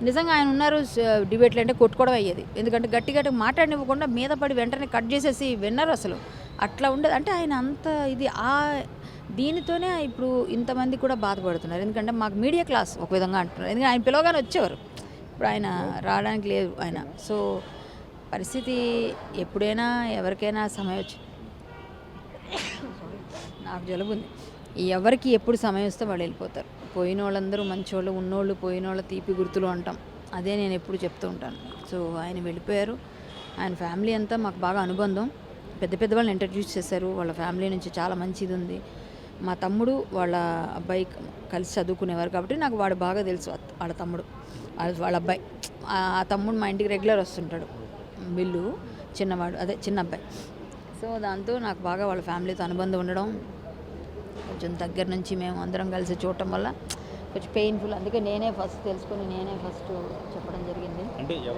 నిజంగా ఆయన ఉన్నారు డిబేట్లు అంటే కొట్టుకోవడం అయ్యేది. ఎందుకంటే గట్టి గట్టిగా మాట్లాడనివ్వకుండా మీద పడి వెంటనే కట్ చేసేసి విన్నారు అసలు. అట్లా ఉండేది. అంటే ఆయన అంత ఇది దీనితోనే ఇప్పుడు ఇంతమంది కూడా బాధపడుతున్నారు. ఎందుకంటే మాకు మీడియా క్లాస్ ఒక విధంగా అంటున్నారు. ఎందుకంటే ఆయన పిలవగానే వచ్చేవారు. ఇప్పుడు ఆయన రావడానికి లేదు ఆయన. సో పరిస్థితి ఎప్పుడైనా ఎవరికైనా సమయం వచ్చి నాకు జలుబు ఉంది. ఎవరికి ఎప్పుడు సమయం వస్తే వాళ్ళు వెళ్ళిపోతారు. పోయిన వాళ్ళందరూ మంచోళ్ళు, ఉన్నోళ్ళు పోయినోళ్ళ తీపి గుర్తులు అంటాం. అదే నేను ఎప్పుడు చెప్తూ ఉంటాను. సో ఆయన వెళ్ళిపోయారు. ఆయన ఫ్యామిలీ అంతా మాకు బాగా అనుబంధం. పెద్ద పెద్ద వాళ్ళని ఇంట్రడ్యూస్ చేశారు. వాళ్ళ ఫ్యామిలీ నుంచి చాలా మంచిది ఉంది. మా తమ్ముడు వాళ్ళ అబ్బాయి కలిసి చదువుకునేవారు కాబట్టి నాకు వాడు బాగా తెలుసు. వాళ్ళ తమ్ముడు వాళ్ళ అబ్బాయి. ఆ తమ్ముడు మా ఇంటికి రెగ్యులర్ వస్తుంటాడు. బిల్లు చిన్నవాడు, అదే చిన్న అబ్బాయి. సో దాంతో నాకు బాగా వాళ్ళ ఫ్యామిలీతో అనుబంధం ఉండడం, కొంచెం దగ్గర నుంచి మేము అందరం కలిసి చూడటం వల్ల కొంచెం పెయిన్ఫుల్. అందుకే నేనే ఫస్ట్ తెలుసుకొని నేనే ఫస్ట్ చెప్పడం జరిగింది. అంటే